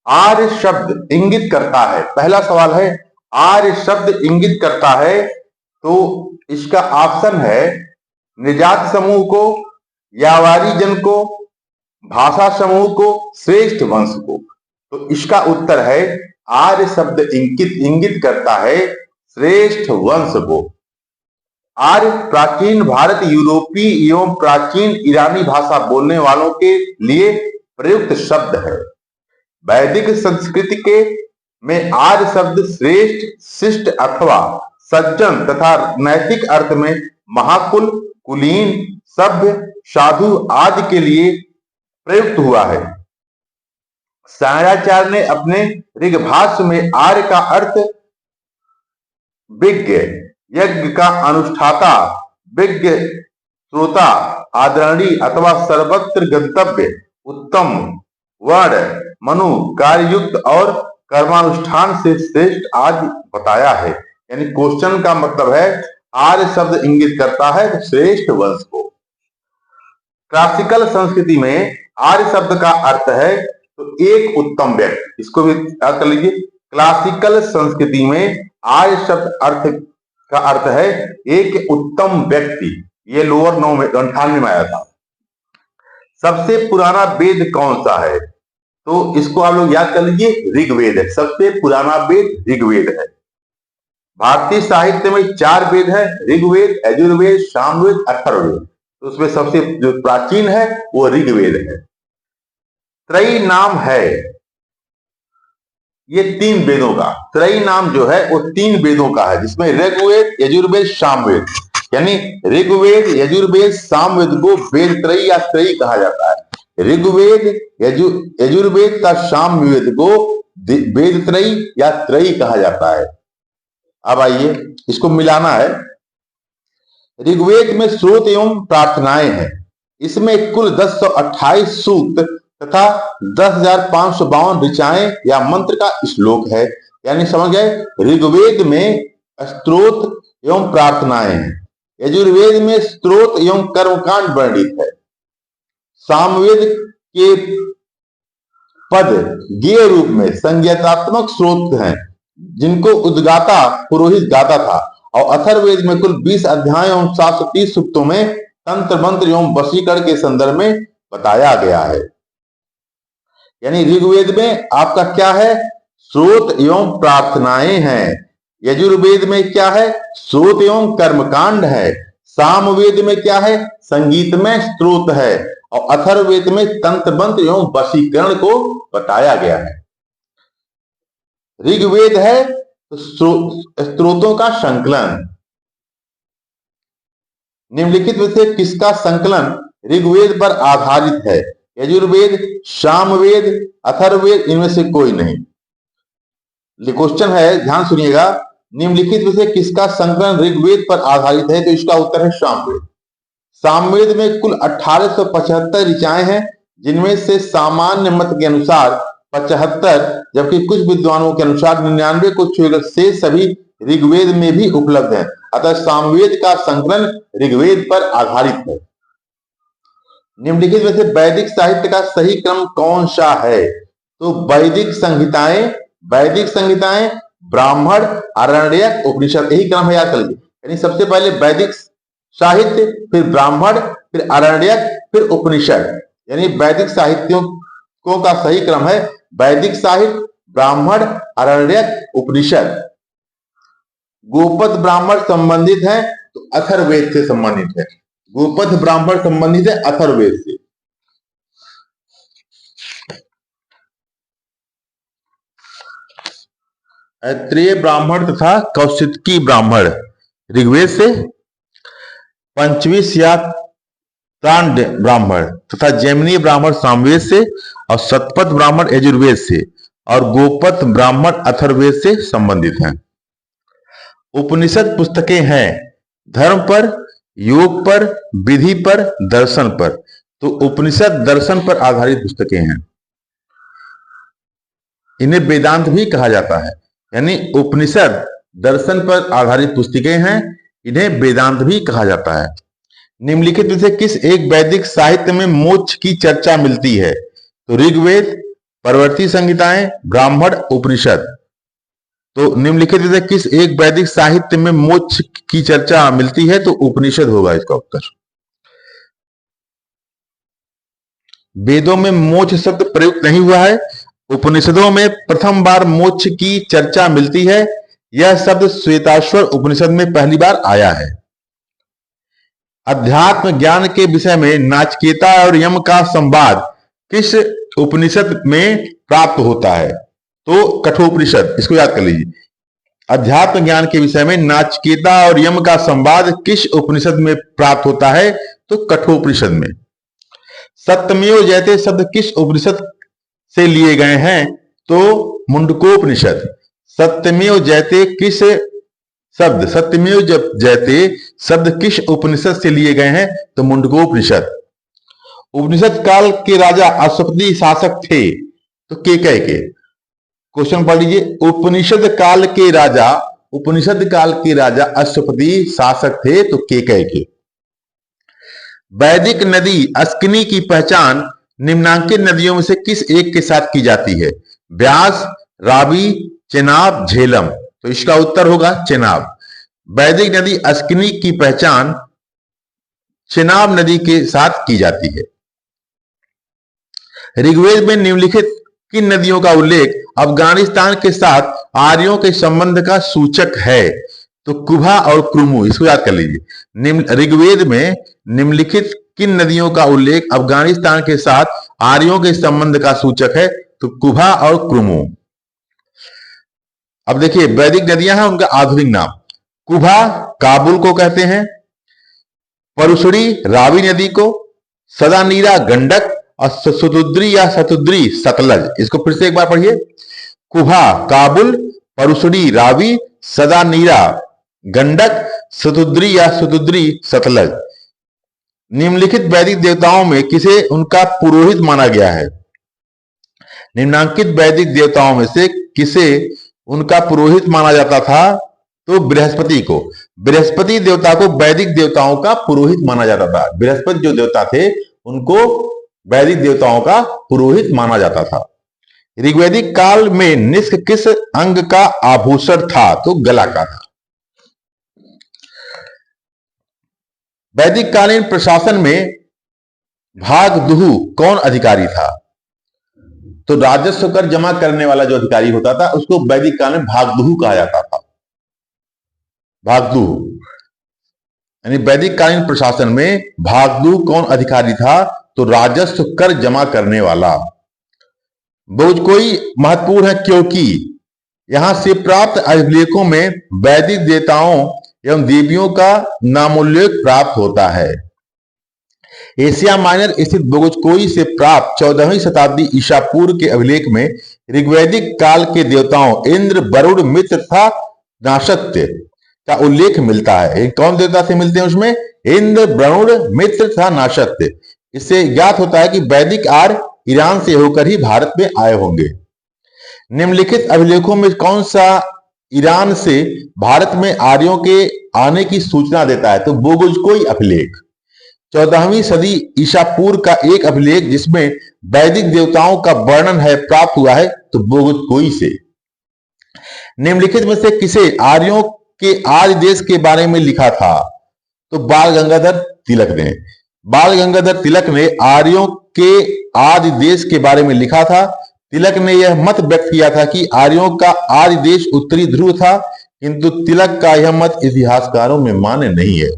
आर्य शब्द इंगित करता है, पहला सवाल है आर्य शब्द इंगित करता है, तो इसका ऑप्शन है निजात समूह को, यावारी जन को, भाषा समूह को, श्रेष्ठ वंश को। तो इसका उत्तर है आर्य शब्द इंगित करता है श्रेष्ठ वंश को। आर्य प्राचीन भारत, यूरोपीय एवं प्राचीन ईरानी भाषा बोलने वालों के लिए प्रयुक्त शब्द है। वैदिक संस्कृति के में आर्य शब्द श्रेष्ठ, शिष्ट अथवा सज्जन तथा नैतिक अर्थ में महाकुल, कुलीन, सभ्य, साधु आदि के लिए प्रयुक्त हुआ है। शंकराचार्य ने अपने ऋग्भाष्य में आर्य का अर्थ विज्ञ, यज्ञ का अनुष्ठाता, विज्ञ श्रोता, आदरणीय अथवा सर्वत्र गंतव्य, उत्तम, वर्ण, मनु, कार्ययुक्त और कर्मानुष्ठान से श्रेष्ठ आदि बताया है। यानी क्वेश्चन का मतलब है आर्य शब्द इंगित करता है श्रेष्ठ वंश को। क्लासिकल संस्कृति में आर्य शब्द का अर्थ है तो एक उत्तम व्यक्ति, इसको भी याद कर लीजिए। क्लासिकल संस्कृति में आर्य शब्द का अर्थ है एक उत्तम व्यक्ति। ये लोअर 98 में आया था। सबसे पुराना वेद कौन सा है? तो इसको आप लोग याद कर लीजिए, ऋग्वेद है। सबसे पुराना वेद ऋग्वेद है। भारतीय साहित्य में 4 वेद है, ऋग्वेद, यजुर्वेद, सामवेद, अथर्ववेद। तो उसमें सबसे जो प्राचीन है वो ऋग्वेद है। त्रयी नाम है ये 3 वेदों का। त्रयी नाम जो है वो 3 वेदों का है, जिसमें ऋग्वेद, यजुर्वेद, सामवेद। यानी ऋग्वेद, यजुर्वेद, सामवेद को वेद त्रयी या त्रयी कहा जाता है। ऋग्वेद, यजुर्वेद तथा सामवेद को वेद त्रयी या त्रयी कहा जाता है। अब आइए इसको मिलाना है। ऋग्वेद में स्रोत एवं प्रार्थनाएं हैं। इसमें कुल 1028 सूक्त तथा 10,552 ऋचाएं या मंत्र का श्लोक है। यानी समझ गए, ऋग्वेद में स्तोत्र एवं प्रार्थनाएं हैं, यजुर्वेद में स्तोत्र एवं कर्मकांड वर्णित है, सामवेद के पद गेय रूप में संज्ञातात्मक स्रोत हैं जिनको उद्गाता पुरोहित गाता था, और अथर्ववेद में कुल 20 अध्याय एवं 730 सूक्तों में तंत्र मंत्र एवं वशीकरण के संदर्भ में बताया गया है। यानी ऋग्वेद में आपका क्या है? स्रोत एवं प्रार्थनाएं हैं। यजुर्वेद में क्या है? स्रोत एवं कर्मकांड है। सामवेद में क्या है? संगीतमय स्त्रोत है। और अथर्ववेद में तंत्र मंत्र एवं वशीकरण को बताया गया है। ऋग्वेद है तो स्त्रोतों का संकलन। निम्नलिखित में से किसका संकलन ऋग्वेद पर आधारित है? यजुर्वेद, सामवेद, अथर्ववेद, इनमें से कोई नहीं। क्वेश्चन है, ध्यान सुनिएगा, निम्नलिखित में से किसका संकलन ऋग्वेद पर आधारित है? तो इसका उत्तर है सामवेद। सामवेद में कुल 1875 ऋचाएं हैं, जिनमें से सामान्य मत के अनुसार 75, जबकि कुछ विद्वानों के अनुसार 99 को छोड़कर से सभी ऋग्वेद में भी उपलब्ध हैं। अतः सामवेद का संकलन ऋग्वेद पर आधारित है। निम्नलिखित में से वैदिक साहित्य का सही क्रम कौन सा है? तो वैदिक संहिताएं ब्राह्मण, आरण्यक, उपनिषद, यही क्रम है, याद कर लीजिए। यानी सबसे पहले वैदिक साहित्य, फिर ब्राह्मण, फिर आरण्यक, फिर उपनिषद। यानी वैदिक साहित्यों का सही क्रम है वैदिक साहित्य, ब्राह्मण, आरण्यक, उपनिषद। गोपद ब्राह्मण संबंधित है तो अथर्ववेद से संबंधित है। गोपद ब्राह्मण संबंधित है अथर्ववेद से। ऐत्रेय ब्राह्मण तथा कौशिकी ब्राह्मण ऋग्वेद से, पंचवी शाक्तांड ब्राह्मण तथा जैमिनी ब्राह्मण सामवेद से, और शतपथ ब्राह्मण यजुर्वेद से, और गोपथ ब्राह्मण अथर्ववेद से संबंधित हैं। उपनिषद पुस्तकें हैं धर्म पर, योग पर, विधि पर, दर्शन पर। तो उपनिषद दर्शन पर आधारित पुस्तकें हैं। इन्हें वेदांत भी कहा जाता है। यानी उपनिषद दर्शन पर आधारित पुस्तकें हैं, इन्हें वेदांत भी कहा जाता है। निम्नलिखित में से किस एक वैदिक साहित्य में मोक्ष की चर्चा मिलती है? तो ऋग्वेद, परवर्ती संहिताएं, ब्राह्मण, उपनिषद। तो निम्नलिखित में से किस एक वैदिक साहित्य में मोक्ष की चर्चा मिलती है? तो उपनिषद होगा इसका उत्तर। वेदों में मोक्ष शब्द प्रयुक्त नहीं हुआ है, उपनिषदों में प्रथम बार मोक्ष की चर्चा मिलती है। यह शब्द श्वेताश्वर उपनिषद में पहली बार आया है। अध्यात्म ज्ञान के विषय में नाचिकेता और यम का संवाद किस उपनिषद में प्राप्त होता है? तो कठोपनिषद। इसको याद कर लीजिए। अध्यात्म ज्ञान के विषय में नाचिकेता और यम का संवाद किस उपनिषद में प्राप्त होता है? तो कठोपनिषद में। सत्यमेव जयते शब्द किस उपनिषद से लिए गए हैं? तो मुंडकोपनिषद। सत्यमेव जयते किस शब्द सत्यमेव जयते शब्द किस उपनिषद से लिए गए हैं? तो मुंडकोपनिषद। उपनिषद काल के राजा अश्वपति शासक थे? तो केकय के। क्वेश्चन पढ़ लीजिए। उपनिषद काल के राजा अश्वपति शासक थे? तो केकय के। वैदिक नदी अस्किनी की पहचान निम्नांकित नदियों में से किस एक के साथ की जाती है? व्यास, रावी, चेनाब, झेलम। तो इसका उत्तर होगा चेनाब। वैदिक नदी अस्किनी की पहचान चेनाब नदी के साथ की जाती है। ऋग्वेद में निम्नलिखित किन नदियों का उल्लेख अफगानिस्तान के साथ आर्यों के संबंध का सूचक है? तो कुभा और क्रुमु। इसको याद कर लीजिए। ऋग्वेद में निम्नलिखित किन नदियों का उल्लेख अफगानिस्तान के साथ आर्यों के संबंध का सूचक है? तो कुभा और क्रुमु। अब देखिए, वैदिक नदियां हैं, उनका आधुनिक नाम। कुभा काबुल को कहते हैं, परुशड़ी रावी नदी को, सदानीरा गंडक और सतुद्री या सतुद्री सतलज। इसको फिर से एक बार पढ़िए। कुभा काबुल, परुशड़ी रावी, सदानीरा गंडक, सतुद्री या सतुद्री सतलज। निम्नलिखित वैदिक देवताओं में किसे उनका पुरोहित माना गया है? निम्नांकित वैदिक देवताओं में से किसे उनका पुरोहित माना जाता था? तो बृहस्पति को। बृहस्पति देवता को वैदिक देवताओं का पुरोहित माना जाता था। बृहस्पति जो देवता थे उनको वैदिक देवताओं का पुरोहित माना जाता था। ऋग्वैदिक काल में निष्क किस अंग का आभूषण था? तो गला का था। वैदिक कालीन प्रशासन में भागदुह कौन अधिकारी था? तो राजस्व कर जमा करने वाला जो अधिकारी होता था उसको वैदिक काल में भागदुह कहा जाता था। भागदुह यानी वैदिक कालीन प्रशासन में भागदुह कौन अधिकारी था? तो राजस्व कर जमा करने वाला। बहुजकोई महत्वपूर्ण है क्योंकि यहां से प्राप्त अभिलेखों में वैदिक देवताओं एवं देवियों का नामोल्लेख प्राप्त होता है। एशिया माइनर स्थित बोगोजकोई से प्राप्त 14वीं शताब्दी ईसा पूर्व के अभिलेख में ऋग्वैदिक काल के देवताओं इंद्र, वरुण, मित्र तथा नाशत्य का उल्लेख मिलता है। कौन देवता से मिलते हैं उसमें? इंद्र, वरुण, मित्र तथा नाशत्य। इससे ज्ञात होता है कि वैदिक आर्य ईरान से होकर ही भारत में आए होंगे। निम्नलिखित अभिलेखों में कौन सा ईरान से भारत में आर्यों के आने की सूचना देता है? तो बोगोजकोई अभिलेख। 14वीं सदी ईसा पूर्व का एक अभिलेख जिसमें वैदिक देवताओं का वर्णन है प्राप्त हुआ है तो बोगोजकोई से। निम्नलिखित में से किसे आर्यों के आदि देश के बारे में लिखा था? तो बाल गंगाधर तिलक ने। बाल गंगाधर तिलक ने आर्यों के आदि देश के बारे में लिखा था। तिलक ने यह मत व्यक्त किया था कि आर्यों का आदि देश उत्तरी ध्रुव था, किंतु तिलक का यह मत इतिहासकारों में मान्य नहीं है।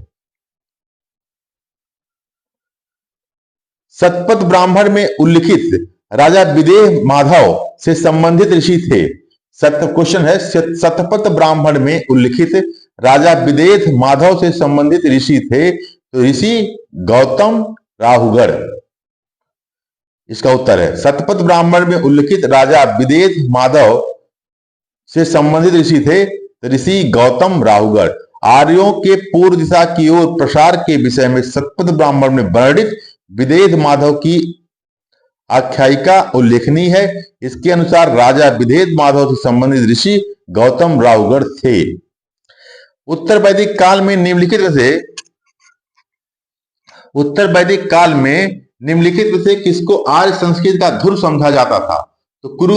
शतपथ ब्राह्मण में उल्लिखित राजा विदेह माधव से संबंधित ऋषि थे। क्वेश्चन है, शतपथ ब्राह्मण में उल्लिखित राजा विदेह माधव से संबंधित ऋषि थे? तो ऋषि गौतम राहुगढ़। इसका उत्तर है शतपथ ब्राह्मण में उल्लिखित राजा विदेह माधव से संबंधित ऋषि थे तो ऋषि गौतम राहुगढ़। आर्यों के पूर्व दिशा की ओर प्रसार के विषय में शतपथ ब्राह्मण में वर्णित विदेह माधव की आख्यायिका उल्लेखनीय है। इसके अनुसार राजा विदेह माधव से संबंधित ऋषि गौतम राहुगढ़ थे। उत्तर वैदिक काल में निम्नलिखित में से किसको आर्य संस्कृति का ध्रुव समझा जाता था? तो कुरु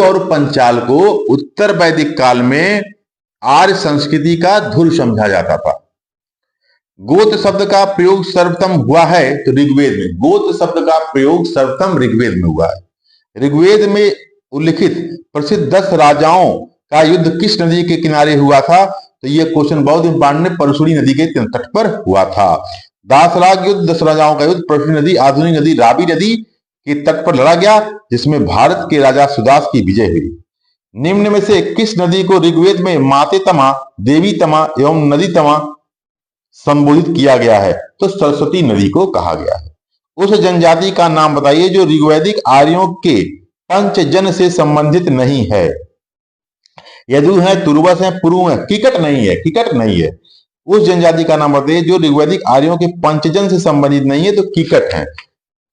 और पंचाल को उत्तर वैदिक काल में आर्य संस्कृति का धुर समझा जाता था। गोत्र शब्द का प्रयोग सर्वप्रथम हुआ है तो ऋग्वेद में। गोत्र शब्द का प्रयोग सर्वप्रथम ऋग्वेद में हुआ है। ऋग्वेद में उल्लिखित प्रसिद्ध 10 राजाओं का युद्ध किस नदी के किनारे हुआ था? तो यह क्वेश्चन बहुत इंपॉर्टेंट है। परशुरी नदी के तट पर हुआ था। दासराग युद्ध, 10 राजाओं का युद्ध परशुरी नदी, आधुनिक नदी रावी नदी के तट पर लड़ा गया, जिसमें भारत के राजा सुदास की विजय हुई। निम्न में से किस नदी को ऋग्वेद में माते तमा, देवी तमा एवं नदी तमा संबोधित किया गया है? तो सरस्वती नदी को कहा गया है। उस जनजाति का नाम बताइए जो ऋग्वैदिक आर्यों के पंचजन से संबंधित नहीं है। यदु है, तुर्वस है, पुरु है, किकट नहीं है। उस जनजाति का नाम बताइए जो ऋग्वैदिक आर्यों के पंचजन से संबंधित नहीं है, तो किकट है।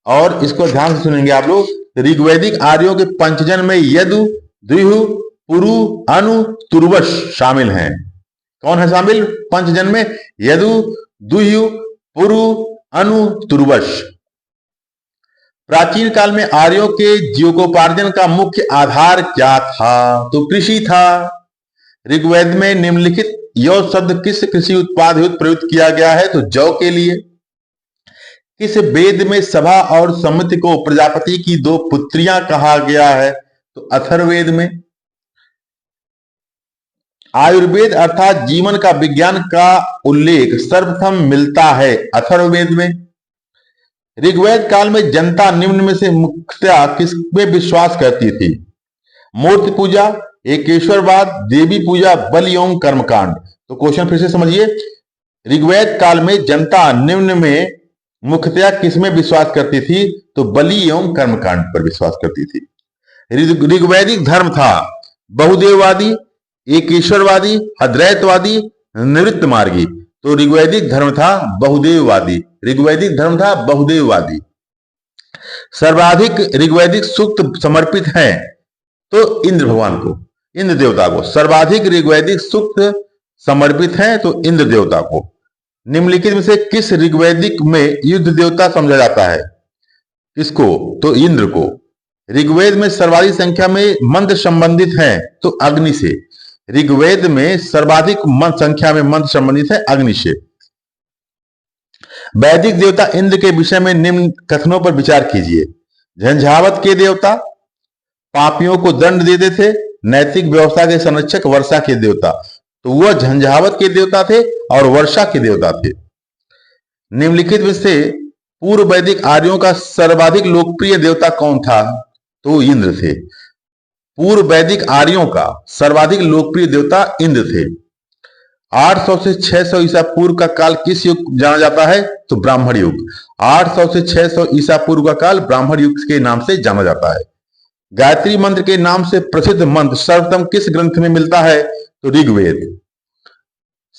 और इसको ध्यान से सुनेंगे आप लोग। ऋग्वैदिक आर्यों के पंचजन में यदु, द्विहु, पुरु, अनु, तुर्वस शामिल हैं। कौन है शामिल पंचजन में? यदु, दुह्यु, पुरु, अनु, तुर्वस। प्राचीन काल में आर्यों के जीविकोपार्जन का मुख्य आधार क्या था? तो कृषि था। ऋग्वेद में निम्नलिखित यौ शब्द किस कृषि उत्पाद हेतु प्रयुक्त किया गया है? तो जौ के लिए। किस वेद में सभा और समिति को प्रजापति की 2 पुत्रियां कहा गया है? तो अथर्ववेद में। आयुर्वेद अर्थात जीवन का विज्ञान का उल्लेख सर्वप्रथम मिलता है अथर्ववेद में। ऋग्वेद काल में जनता निम्न में से मुख्यतः किसमें विश्वास करती थी? मूर्ति पूजा, एकेश्वरवाद, देवी पूजा, बलि एवं कर्मकांड। तो क्वेश्चन फिर से समझिए। ऋग्वेद काल में जनता निम्न में मुख्यतः किसमें विश्वास करती थी? तो बलि एवं कर्मकांड पर विश्वास करती थी। ऋग्वैदिक धर्म था बहुदेववादी, एकेश्वरवादी, अद्वैतवादी, निवृत्त मार्गी। तो ऋग्वैदिक धर्म था बहुदेववादी। सर्वाधिक ऋग्वैदिक सूक्त समर्पित हैं तो इंद्र भगवान को, इंद्र देवता को। सर्वाधिक ऋग्वैदिक सूक्त समर्पित हैं तो इंद्र देवता को। निम्नलिखित में से किस ऋग्वैदिक में युद्ध देवता समझा जाता है? किसको? तो इंद्र को। ऋग्वेद में सर्वाधिक संख्या में मंत्र संबंधित हैं तो अग्नि से। ऋग्वेद में सर्वाधिक संख्या में मंत्र संबंधित है अग्नि से। वैदिक देवता इंद्र के विषय में निम्न कथनों पर विचार कीजिए। झंझावत के देवता, पापियों को दंड देते थे, नैतिक व्यवस्था के संरक्षक, वर्षा के देवता। तो वह झंझावत के देवता थे और वर्षा के देवता थे। निम्नलिखित में से पूर्व वैदिक आर्यों का सर्वाधिक लोकप्रिय देवता कौन था? तो इंद्र थे। पूर्व वैदिक आर्यों का सर्वाधिक लोकप्रिय देवता इंद्र थे। 800 से 600 ईसा पूर्व का काल किस युग जाना जाता है? तो ब्राह्मण युग। 800 से 600 ईसा पूर्व का काल ब्राह्मण युग के नाम से जाना जाता है। गायत्री मंत्र के नाम से प्रसिद्ध मंत्र सर्वप्रथम किस ग्रंथ में मिलता है? तो ऋग्वेद।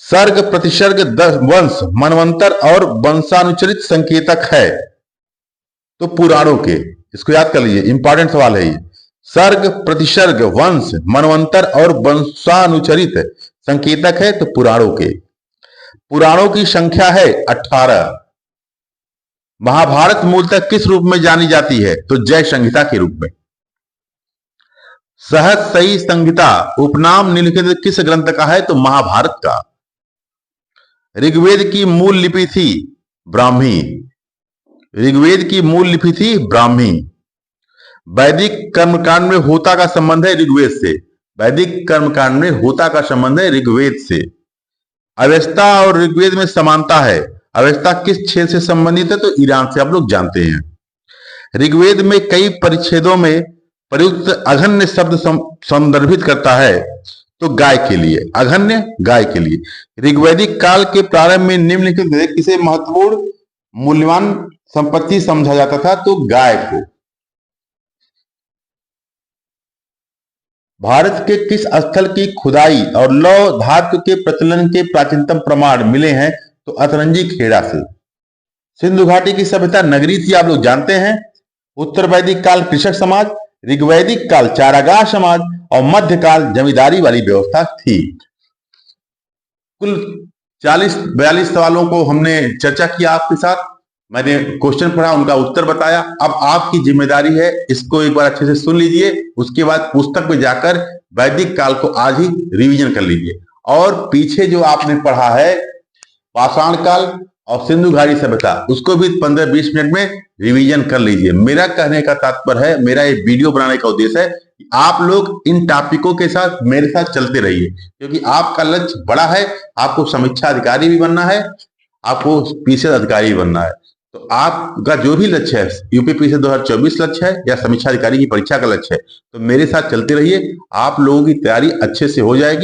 सर्ग, प्रतिसर्ग, वंश, मनवंतर और वंशानुचरित संकेतक है तो पुराणों के। इसको याद कर लीजिए, इंपॉर्टेंट सवाल है ये। सर्ग, प्रतिसर्ग, वंश, मनवंतर और वंशानुचरित संकेतक है तो पुराणों के। पुराणों की संख्या है 18। महाभारत मूलतः किस रूप में जानी जाती है? तो जय संहिता के रूप में। सहज सही संहिता उपनाम निम्नलिखित किस ग्रंथ का है? तो महाभारत का। ऋग्वेद की मूल लिपि थी ब्राह्मी। ऋग्वेद की मूल लिपि थी ब्राह्मी। वैदिक कर्मकांड में होता का संबंध है ऋग्वेद से। वैदिक कर्मकांड में होता का संबंध है ऋग्वेद से। अवेस्ता और ऋग्वेद में समानता है। अवेस्ता किस क्षेत्र से संबंधित है? तो ईरान से, आप लोग जानते हैं। ऋग्वेद में कई परिच्छेदों में प्रयुक्त अघन्य शब्द संदर्भित करता है तो गाय के लिए। अघन्य गाय के लिए। ऋग्वैदिक काल के प्रारंभ में निम्नलिखित किसे महत्वपूर्ण मूल्यवान संपत्ति समझा जाता था? तो गाय को। भारत के किस स्थल की खुदाई और लौह धातु के प्रचलन के प्राचीनतम प्रमाण मिले हैं? तो अतरंजी खेड़ा से। सिंधु घाटी की सभ्यता नगरी थी, आप लोग जानते हैं। उत्तर वैदिक काल कृषक समाज, ऋग्वैदिक काल चारागाह समाज और मध्यकाल जमींदारी वाली व्यवस्था थी। कुल 40-42 सवालों को हमने चर्चा किया आपके साथ। मैंने क्वेश्चन पढ़ा, उनका उत्तर बताया। अब आपकी जिम्मेदारी है इसको एक बार अच्छे से सुन लीजिए, उसके बाद पुस्तक में जाकर वैदिक काल को आज ही रिवीजन कर लीजिए। और पीछे जो आपने पढ़ा है पाषाण काल और सिंधु घाटी सभ्यता, उसको भी 15-20 मिनट में रिवीजन कर लीजिए। मेरा कहने का तात्पर्य है, मेरा ये वीडियो बनाने का उद्देश्य है कि आप लोग इन टॉपिकों के साथ मेरे साथ चलते रहिए, क्योंकि आपका लक्ष्य बड़ा है। आपको समीक्षा अधिकारी भी बनना है, आपको पीसीएस अधिकारी भी बनना है। तो आपका जो भी लक्ष्य है, यूपी पीसीएस 2024 लक्ष्य है या समीक्षा अधिकारी की परीक्षा का लक्ष्य है, तो मेरे साथ चलते रहिए, आप लोगों की तैयारी अच्छे से हो जाएगी।